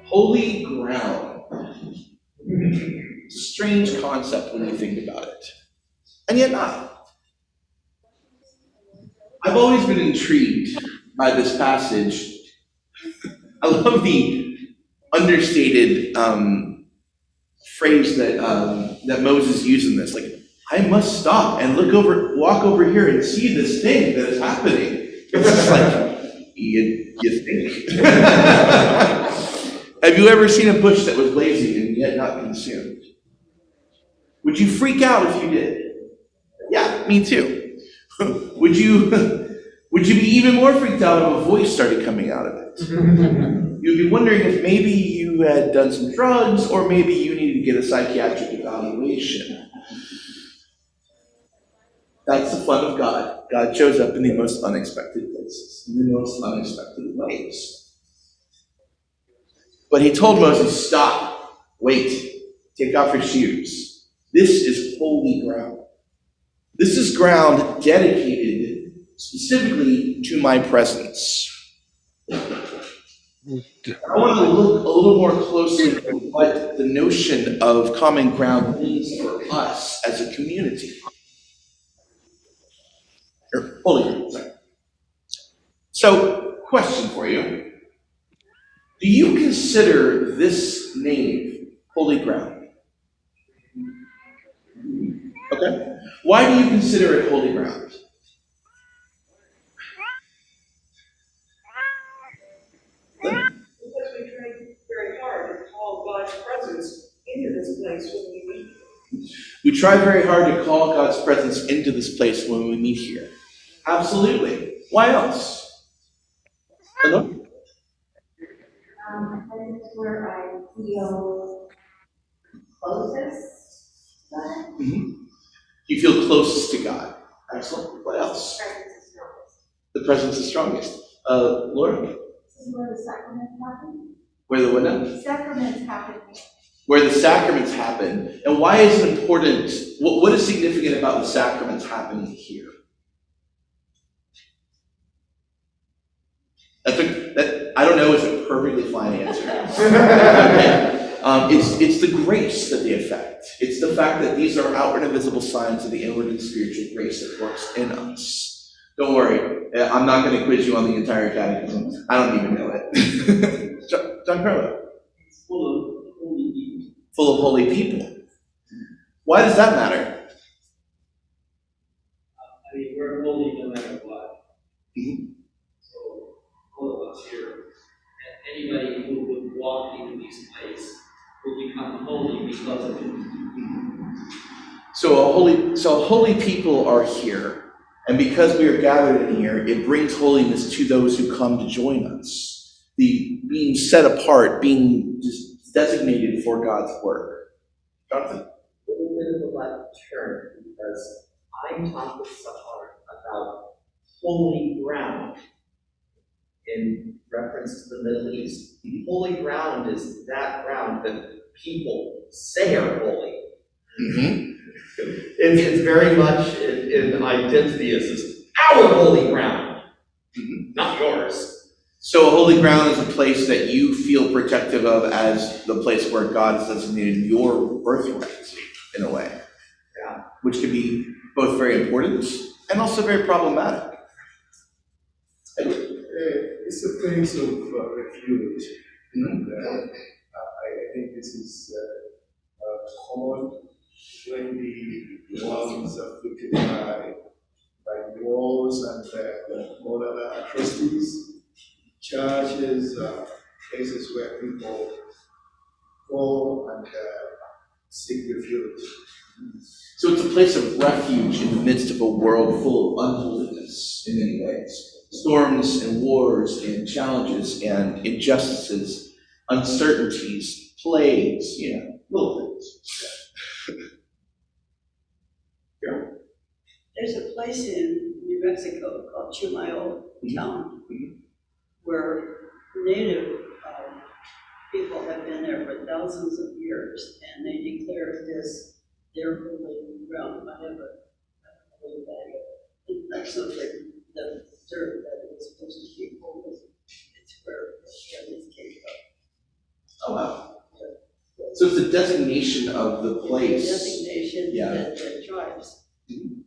Holy ground. It's a strange concept when you think about it. And yet not. I've always been intrigued by this passage. I love the understated phrase that Moses used in this. Like, I must stop and walk over here and see this thing that is happening. It's just like, you think? Have you ever seen a bush that was blazing and yet not consumed? Would you freak out if you did? Yeah, me too. Would you be even more freaked out if a voice started coming out of it? You'd be wondering if maybe you had done some drugs or maybe you needed to get a psychiatric evaluation. That's the fun of God. God shows up in the most unexpected places, in the most unexpected ways. But he told Moses, stop, wait, take off your shoes. This is holy ground. This is ground dedicated specifically to my presence. I want to look a little more closely at what the notion of common ground means for us as a community. Or holy ground, sorry. So, question for you. Do you consider this name holy ground? Okay. Why do you consider it holy ground? Because we try very hard to call God's presence into this place when we meet. We try very hard to call God's presence into this place when we meet here. Absolutely. Why else? Hello? That is where I feel closest to God. Mm-hmm. You feel closest to God. Excellent. What else? The presence is strongest. Laura? This is where the sacraments happen. Where the what now? Sacraments happen. Where the sacraments happen. And why is it important? What is significant about the sacraments happening here? I don't know is a perfectly fine answer. Okay. It's the grace that they affect. It's the fact that these are outward and visible signs of the inward and spiritual grace that works in us. Don't worry, I'm not going to quiz you on the entire catechism. I don't even know it. John Carlo. It's full of holy people. Full of holy people. Why does that matter? I mean, we're holy no matter what. Mm-hmm. So, all of us here, and anybody who would walk into this place will become holy because of it. So holy people are here, and because we are gathered in here, it brings holiness to those who come to join us. The being set apart, being designated for God's work. Jonathan? A little bit of a left turn, because I talked with someone about holy ground in reference to the Middle East. Holy ground is that ground that people say are holy. Mm-hmm. It's very much in identity as this, our holy ground, not yours. So a holy ground is a place that you feel protective of as the place where God has designated your birthright, in a way. Yeah. Which can be both very important and also very problematic. It's a place of refuge. And I think this is common when the ones afflicted by wars and all other atrocities. Churches, places where people go and seek refuge. So it's a place of refuge in the midst of a world full of unholiness in many ways. Storms and wars and challenges and injustices, uncertainties, plagues, little things. Yeah. There's a place in New Mexico called Chumayo Town where native people have been there for thousands of years, and they declare this their holy ground. I have a holy bag. That's something that observed that it was supposed to be holy. It's where this came it's a designation of the place. Designation Yeah. that the tribes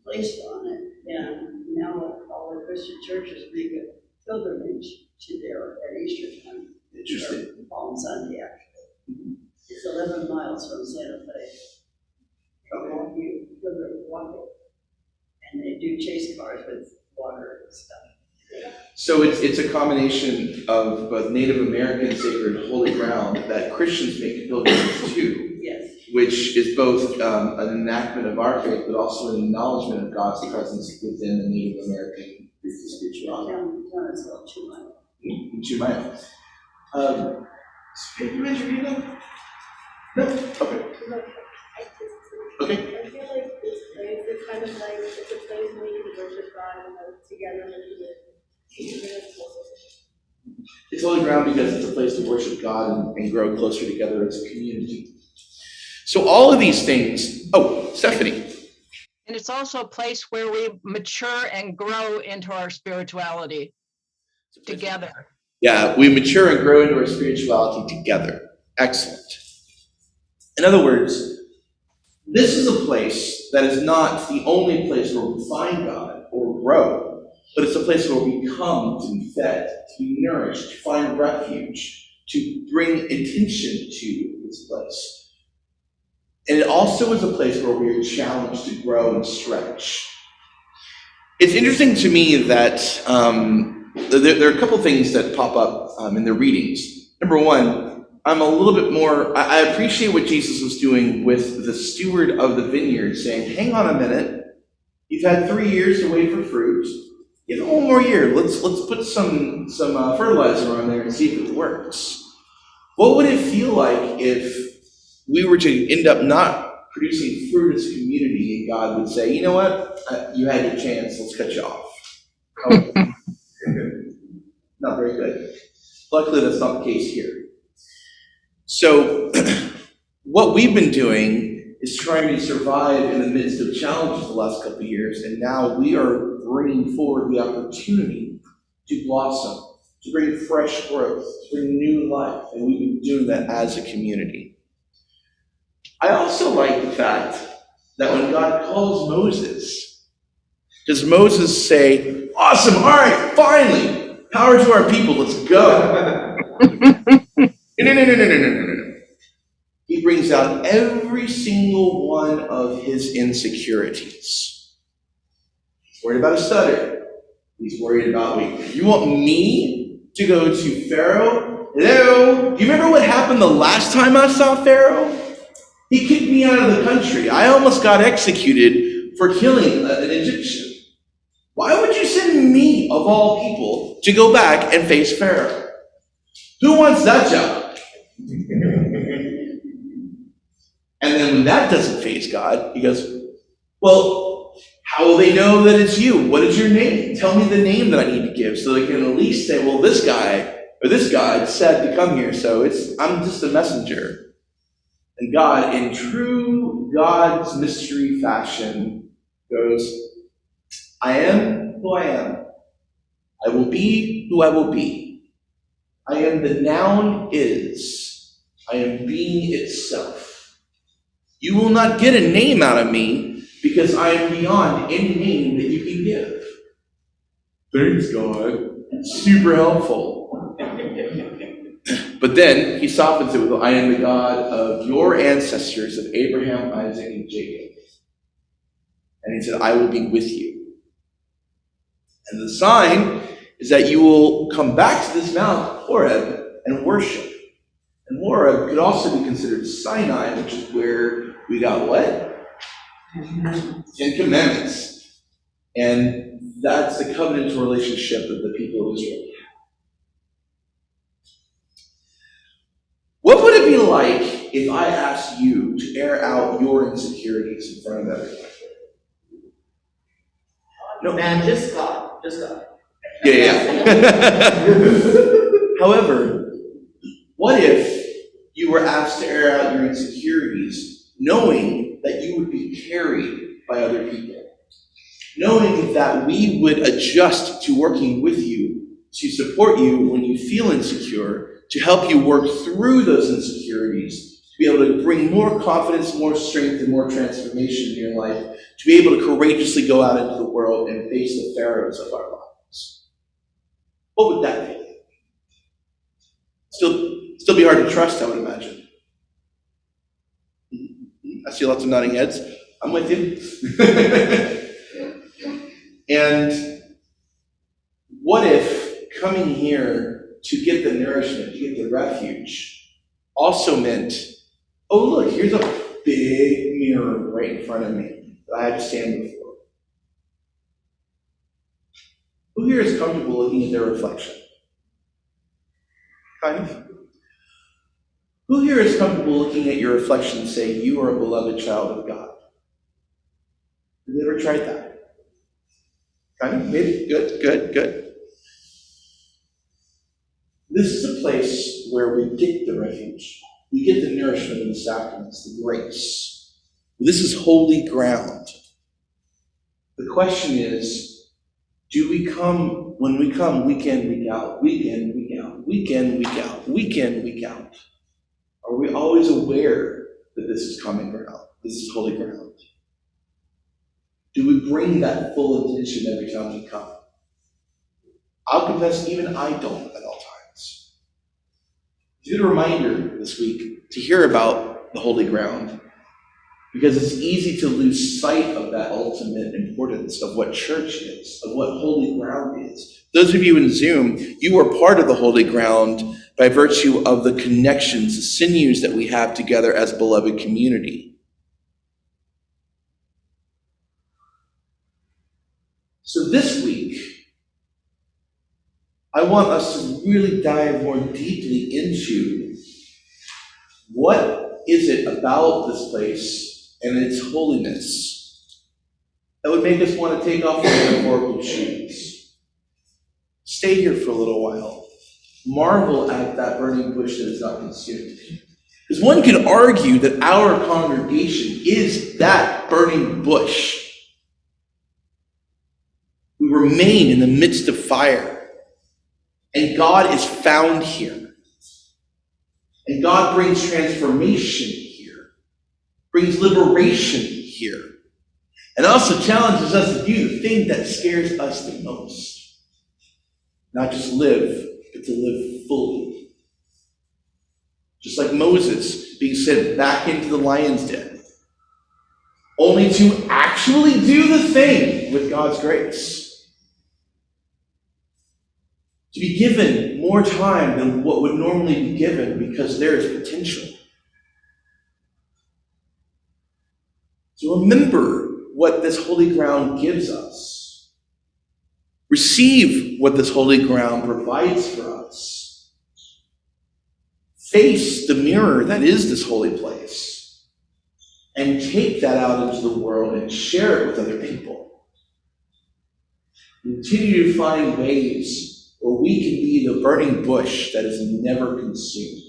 placed on it. And now all the Christian churches make a pilgrimage to there at Easter time. Interesting. Or Palm Sunday, actually. It's 11 miles from Santa Fe. You walk it. And they do chase cars with water and stuff. So it's a combination of both Native American sacred holy ground that Christians make pilgrimages to, Yes. which is both an enactment of our faith, but also an acknowledgement of God's presence within the Native American spirituality. Town is called 2 miles. To my did you mention anything? No? Okay. Okay. I feel like this place is kind of like, it's a place where you can worship God and like together with It's holy ground because it's a place to worship God and grow closer together as a community. So all of these things, Stephanie. And it's also a place where we mature and grow into our spirituality together. Yeah, we mature and grow into our spirituality together. Excellent. In other words, this is a place that is not the only place where we find God or grow, but it's a place where we come to be fed, to be nourished, to find refuge, to bring attention to this place. And it also is a place where we are challenged to grow and stretch. It's interesting to me that there are a couple things that pop up in the readings. Number one, I'm a little bit more, I appreciate what Jesus was doing with the steward of the vineyard, saying, hang on a minute, you've had 3 years to wait for fruit. Give it one more year. Let's put some fertilizer on there and see if it works. What would it feel like if we were to end up not producing fruit as a community and God would say, you know what, you had your chance, let's cut you off. Not very good. Luckily, that's not the case here. So what we've been doing is trying to survive in the midst of challenges the last couple of years, and now we are bringing forward the opportunity to blossom, to bring fresh growth, to bring new life, and we've been doing that as a community. I also like the fact that when God calls Moses, does Moses say, awesome, all right, finally, power to our people, let's go. No. He brings out every single one of his insecurities. He's worried about a stutter. He's worried about weakness. You want me to go to Pharaoh? Hello? Do you remember what happened the last time I saw Pharaoh? He kicked me out of the country. I almost got executed for killing an Egyptian. Why would you send me, of all people, to go back and face Pharaoh? Who wants that job? And then when that doesn't faze God, he goes, well, how will they know that it's you? What is your name? Tell me the name that I need to give so they can at least say, well, this guy or this God said to come here, so I'm just a messenger. And God, in true God's mystery fashion, goes, I am who I am. I will be who I will be. I am the noun is. I am being itself. You will not get a name out of me because I am beyond any name that you can give. Thanks, God. Super helpful. But then he softens it with, I am the God of your ancestors, of Abraham, Isaac, and Jacob. And he said, I will be with you. And the sign is that you will come back to this Mount Horeb and worship. And Horeb could also be considered Sinai, which is where we got what? 10 Commandments. And that's the covenantal relationship that the people of Israel had. What would it be like if I asked you to air out your insecurities in front of everyone? No, man, just God. Yeah. However, what if you were asked to air out your insecurities, knowing that you would be carried by other people? Knowing that we would adjust to working with you, to support you when you feel insecure, to help you work through those insecurities, to be able to bring more confidence, more strength, and more transformation in your life, to be able to courageously go out into the world and face the pharaohs of our lives? What would that be? Still be hard to trust, I would imagine. I see lots of nodding heads. I'm with you. And what if coming here to get the nourishment, to get the refuge, also meant, oh look, here's a big mirror right in front of me that I have to stand before. Who here is comfortable looking at their reflection? Kind of. Who here is comfortable looking at your reflection and say, you are a beloved child of God? Have you ever tried that? Kind of? Maybe? Good. This is a place where we get the refuge. We get the nourishment of the sacraments, the grace. This is holy ground. The question is, do we come, when we come week in, week out, week in, week out, week in, week out, week in, week out, are we always aware that this is common ground? This is holy ground. Do we bring that full intention every time we come? I'll confess, even I don't at all times. It's a good reminder this week to hear about the holy ground, because it's easy to lose sight of that ultimate importance of what church is, of what holy ground is. Those of you in Zoom, you are part of the holy ground by virtue of the connections, the sinews that we have together as a beloved community. So this week, I want us to really dive more deeply into what is it about this place and its holiness that would make us want to take off our metaphorical shoes. Stay here for a little while. Marvel at that burning bush that is not consumed. Because one could argue that our congregation is that burning bush. We remain in the midst of fire. And God is found here. And God brings transformation here. Brings liberation here. And also challenges us to do the thing that scares us the most. Not just live, but to live fully. Just like Moses being sent back into the lion's den. Only to actually do the thing with God's grace. To be given more time than what would normally be given because there is potential. So remember what this holy ground gives us. Receive what this holy ground provides for us. Face the mirror that is this holy place. And take that out into the world and share it with other people. Continue to find ways where we can be the burning bush that is never consumed.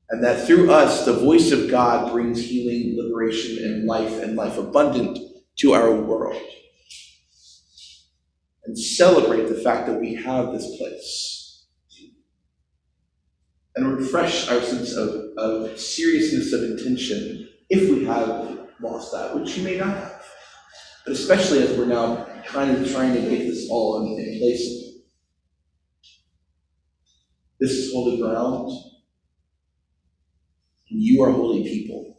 And that through us, the voice of God brings healing, liberation, and life abundant to our world. And celebrate the fact that we have this place. And refresh our sense of seriousness of intention if we have lost that, which you may not have. But especially as we're now trying to get this all in place. This is holy ground. And you are holy people.